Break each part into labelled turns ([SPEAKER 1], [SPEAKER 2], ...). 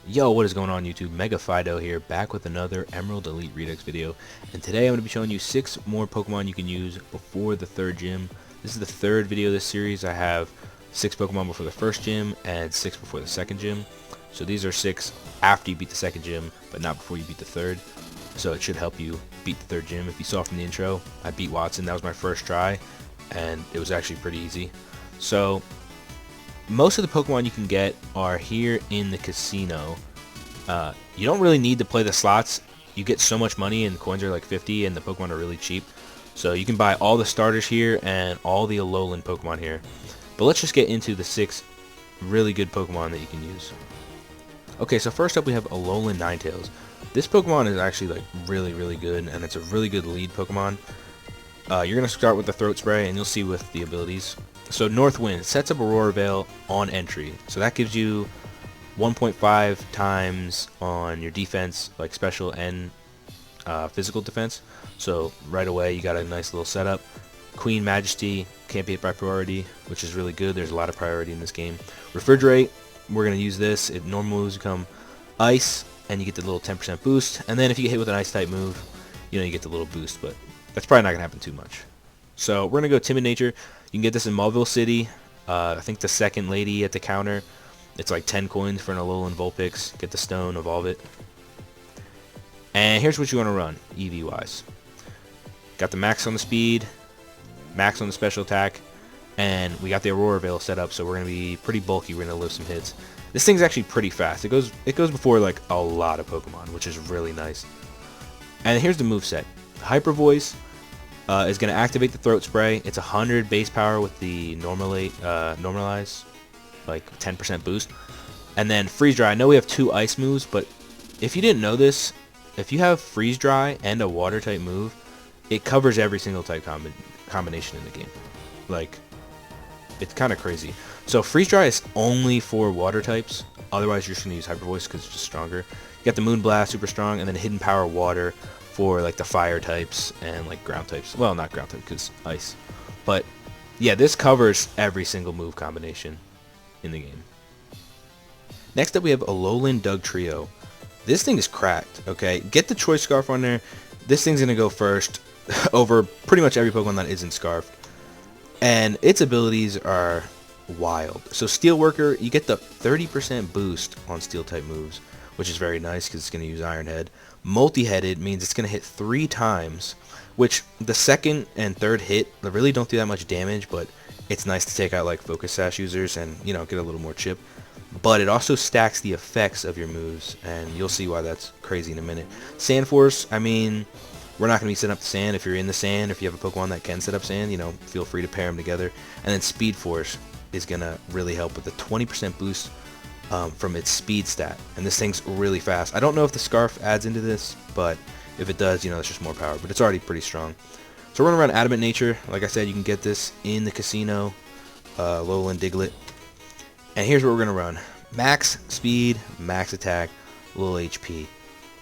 [SPEAKER 1] Yo, what is going on YouTube? Mega Fido here, back with another Emerald Elite Redux video. And today I'm going to be showing you 6 more Pokemon you can use before the third gym. This is the third video of this series. I have 6 Pokemon before the first gym and 6 before the second gym. So these are 6 after you beat the second gym, but not before you beat the third. So it should help you beat the third gym. If you saw from the intro, I beat Watson. That was my first try, and it was actually pretty easy. So most of the Pokemon you can get are here in the casino. You don't really need to play the slots. You get so much money and coins are like 50 and the Pokemon are really cheap. So you can buy all the starters here and all the Alolan Pokemon here. But let's just get into the 6 really good Pokemon that you can use. Okay, so first up we have Alolan Ninetails. This Pokemon is actually like really good, and it's a really good lead Pokemon. You're going to start with the Throat Spray and you'll see with the abilities. So North Wind sets up Aurora Veil on entry. So that gives you 1.5 times on your defense, like special and physical defense. So right away you got a nice little setup. Queen Majesty can't be hit by priority, which is really good. There's a lot of priority in this game. Refrigerate, we're going to use this. It normal moves become ice, and you get the little 10% boost. And then if you get hit with an ice type move, you get the little boost, but that's probably not going to happen too much. So we're going to go Timid Nature. You can get this in Mauville City. I think the second lady at the counter. It's like 10 coins for an Alolan Vulpix. Get the stone, evolve it. And here's what you want to run, EV-wise. Got the max on the speed, max on the special attack, and we got the Aurora Veil set up, so we're going to be pretty bulky. We're going to live some hits. This thing's actually pretty fast. It goes before like a lot of Pokemon, which is really nice. And here's the moveset. Hyper Voice is going to activate the Throat Spray. It's 100 base power with the normalize, like 10% boost. And then Freeze Dry. I know we have 2 ice moves, but if you didn't know this, if you have Freeze Dry and a water type move, it covers every single type combination in the game. Like, it's kind of crazy. So Freeze Dry is only for water types. Otherwise, you're just going to use Hyper Voice because it's just stronger. You got the Moon Blast, super strong, and then Hidden Power Water for like the fire types and like ground types. Well, not ground type because ice. But yeah, this covers every single move combination in the game. Next up we have Alolan Dugtrio. This thing is cracked, okay? Get the Choice Scarf on there. This thing's going to go first over pretty much every Pokemon that isn't Scarfed. And its abilities are wild. So Steel Worker, you get the 30% boost on Steel type moves, which is very nice because it's going to use Iron Head. Multi-headed means it's going to hit 3 times, which the second and third hit really don't do that much damage, but it's nice to take out like Focus Sash users and, get a little more chip. But it also stacks the effects of your moves, and you'll see why that's crazy in a minute. Sand Force, I mean, we're not going to be setting up the sand. If you're in the sand, if you have a Pokemon that can set up sand, feel free to pair them together. And then Speed Force is going to really help with the 20% boost from its speed stat. And this thing's really fast. I don't know if the Scarf adds into this, but if it does, it's just more power. But it's already pretty strong. So we're going to run Adamant Nature. Like I said, you can get this in the casino. Alolan Diglett. And here's what we're going to run. Max speed, max attack, little HP.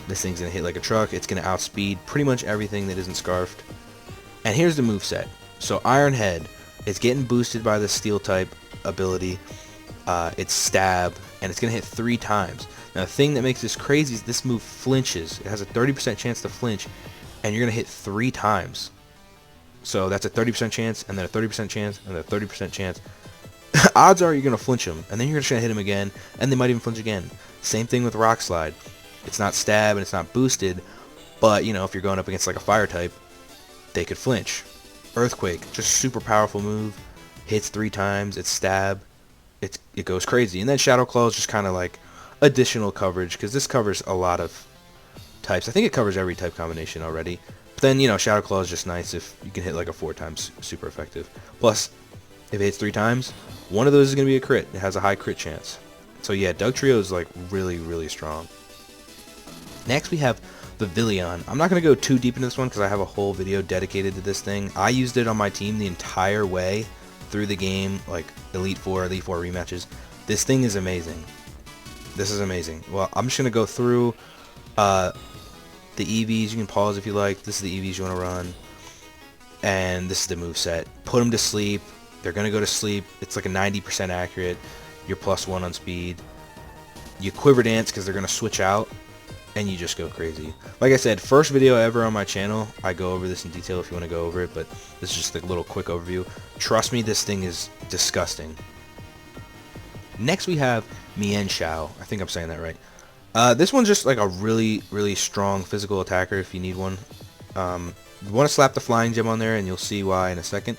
[SPEAKER 1] This thing's going to hit like a truck. It's going to outspeed pretty much everything that isn't Scarfed. And here's the moveset. So Iron Head is getting boosted by the Steel type ability. It's Stab, and it's going to hit 3 times. Now the thing that makes this crazy is this move flinches. It has a 30% chance to flinch, and you're going to hit 3 times. So that's a 30% chance, and then a 30% chance, and then a 30% chance. Odds are you're going to flinch him, and then you're just going to hit him again, and they might even flinch again. Same thing with Rock Slide. It's not Stab, and it's not boosted, but, if you're going up against like a fire type, they could flinch. Earthquake, just super powerful move. Hits 3 times, it's Stab. It goes crazy. And then Shadow Claw is just kind of like additional coverage, because this covers a lot of types. I think it covers every type combination already. But then, Shadow Claw is just nice if you can hit like a 4 times, super effective. Plus, if it hits 3 times, one of those is going to be a crit. It has a high crit chance. So yeah, Dugtrio is like really strong. Next we have Vivillon. I'm not going to go too deep into this one because I have a whole video dedicated to this thing. I used it on my team the entire way through the game, like Elite 4 rematches. This thing is amazing. This is amazing. Well, I'm just going to go through the EVs. You can pause if you like. This is the EVs you want to run. And this is the moveset. Put them to sleep. They're going to go to sleep. It's like a 90% accurate. You're +1 on speed. You quiver dance because they're going to switch out, and you just go crazy. Like I said, first video ever on my channel. I go over this in detail if you want to go over it, but this is just a little quick overview. Trust me, this thing is disgusting. Next we have Mienshao. I think I'm saying that right. This one's just like a really, really strong physical attacker if you need one. You want to slap the flying gem on there, and you'll see why in a second.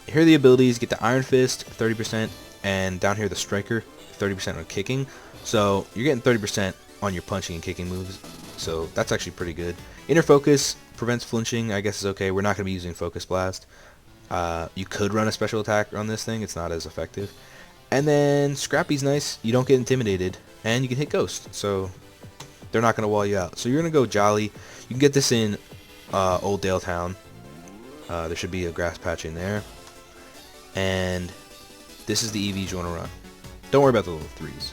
[SPEAKER 1] Here are the abilities. Get the Iron Fist, 30%, and down here the Striker, 30% on kicking. So you're getting 30% on your punching and kicking moves. So that's actually pretty good. Inner Focus prevents flinching. I guess is okay. We're not going to be using Focus Blast. You could run a special attack on this thing. It's not as effective. And then Scrappy's nice. You don't get intimidated, and you can hit Ghost. So they're not going to wall you out. So you're going to go Jolly. You can get this in Old Dale Town. There should be a grass patch in there. And this is the EVs you want to run. Don't worry about the little threes.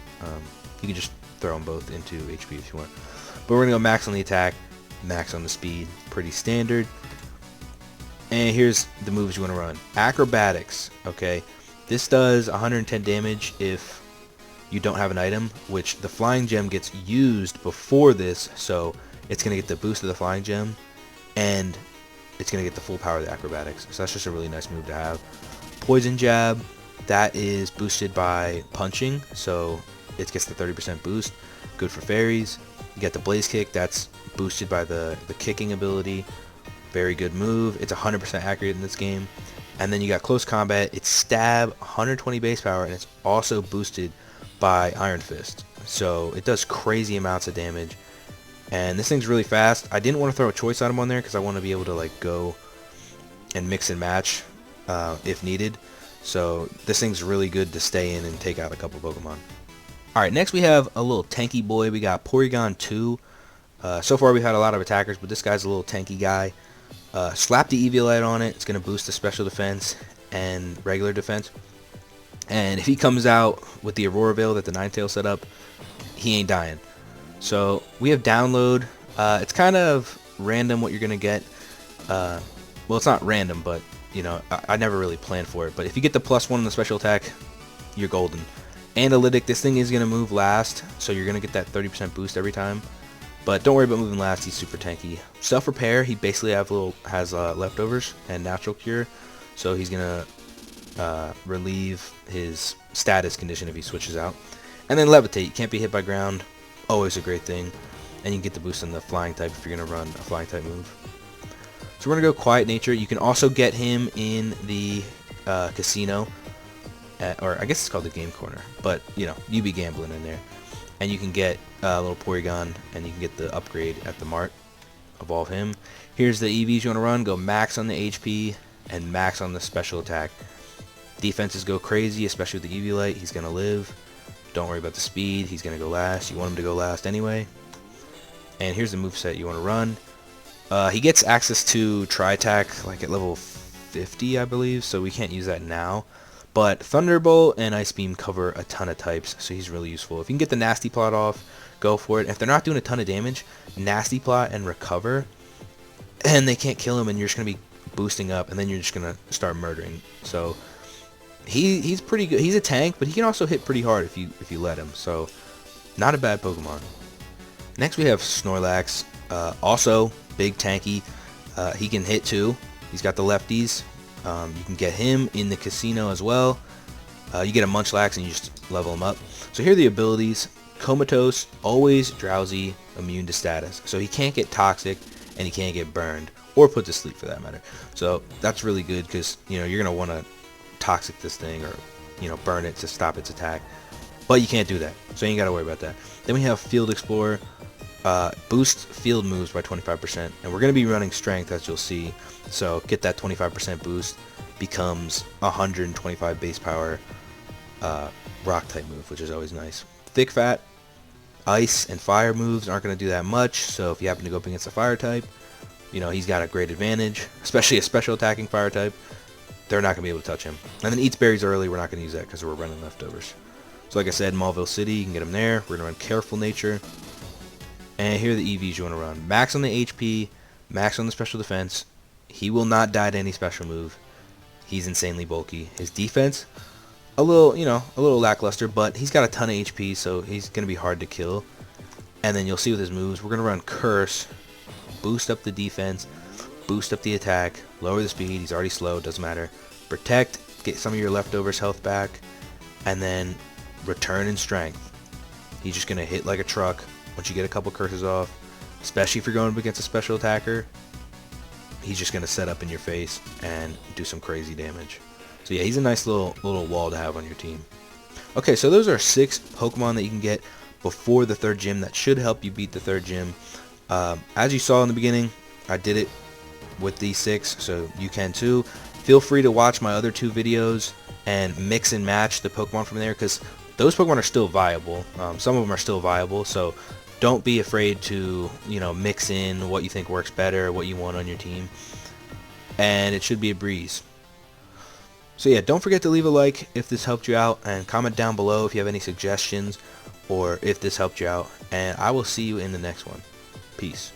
[SPEAKER 1] You can just throw them both into HP if you want. But we're going to go max on the attack, max on the speed. Pretty standard. And here's the moves you want to run. Acrobatics. Okay. This does 110 damage if you don't have an item, which the flying gem gets used before this, so it's going to get the boost of the flying gem, and it's going to get the full power of the acrobatics. So that's just a really nice move to have. Poison Jab, that is boosted by punching, so it gets the 30% boost. Good for fairies. You get the Blaze Kick, that's boosted by the kicking ability. Very good move. It's 100% accurate in this game. And then you got Close Combat. It's Stab, 120 base power, and it's also boosted by Iron Fist. So it does crazy amounts of damage. And this thing's really fast. I didn't want to throw a choice item on there because I want to be able to like go and mix and match if needed. So this thing's really good to stay in and take out a couple Pokemon. Alright, next we have a little tanky boy. We got Porygon 2. So far we've had a lot of attackers, but this guy's a little tanky guy. Slap the Eviolite on it. It's going to boost the special defense and regular defense. And if he comes out with the Aurora Veil that the Ninetales set up, he ain't dying. So we have Download. It's kind of random what you're going to get. Well, it's not random, but you know, I never really planned for it. But if you get the +1 in the special attack, you're golden. Analytic, this thing is going to move last, so you're going to get that 30% boost every time. But don't worry about moving last, he's super tanky. Self-repair, he basically has leftovers and natural cure, so he's going to relieve his status condition if he switches out. And then levitate, you can't be hit by ground, always a great thing. And you can get the boost on the flying type if you're going to run a flying type move. So we're going to go Quiet Nature. You can also get him in the casino, or I guess it's called the Game Corner, but you know, you be gambling in there. And you can get a little Porygon, and you can get the upgrade at the mart. Evolve him. Here's the EVs you want to run. Go max on the HP and max on the special attack. Defenses go crazy, especially with the Eviolite. He's going to live. Don't worry about the speed. He's going to go last. You want him to go last anyway. And here's the moveset you want to run. He gets access to Tri-Attack like at level 50, I believe, so we can't use that now. But Thunderbolt and Ice Beam cover a ton of types, so he's really useful. If you can get the Nasty Plot off, go for it. If they're not doing a ton of damage, Nasty Plot and Recover, and they can't kill him, and you're just going to be boosting up, and then you're just going to start murdering. So he's pretty good. He's a tank, but he can also hit pretty hard if you let him. So not a bad Pokemon. Next we have Snorlax, also big tanky. He can hit too. He's got the lefties. You can get him in the casino as well. You get a Munchlax and you just level him up. So here are the abilities. Comatose, always drowsy, immune to status. So he can't get toxic and he can't get burned or put to sleep for that matter. So that's really good because you know you're gonna want to toxic this thing or you know burn it to stop its attack. But you can't do that, so you ain't gotta worry about that. Then we have Field Explorer. Boost field moves by 25%, and we're going to be running strength as you'll see, so get that 25% boost, becomes 125 base power rock type move, which is always nice. Thick Fat, ice and fire moves aren't going to do that much, so if you happen to go up against a fire type, you know, he's got a great advantage, especially a special attacking fire type. They're not going to be able to touch him. And then Eats Berries early, we're not going to use that because we're running leftovers. So like I said, Mauville City, you can get him there. We're going to run Careful Nature. And here are the EVs you want to run. Max on the HP, max on the special defense. He will not die to any special move. He's insanely bulky. His defense, a little, you know, a little lackluster, but he's got a ton of HP, so he's going to be hard to kill. And then you'll see with his moves, we're going to run Curse, boost up the defense, boost up the attack, lower the speed, he's already slow, doesn't matter. Protect, get some of your leftovers health back, and then return in strength. He's just going to hit like a truck once you get a couple curses off, especially if you're going up against a special attacker. He's just going to set up in your face and do some crazy damage. So yeah, he's a nice little wall to have on your team. Okay, so those are 6 Pokemon that you can get before the 3rd gym that should help you beat the 3rd gym. As you saw in the beginning, I did it with these 6, so you can too. Feel free to watch my other 2 videos and mix and match the Pokemon from there, because those Pokemon are still viable. Some of them are still viable, so don't be afraid to, you know, mix in what you think works better, what you want on your team, and it should be a breeze. So yeah, don't forget to leave a like if this helped you out, and comment down below if you have any suggestions or if this helped you out, and I will see you in the next one. Peace.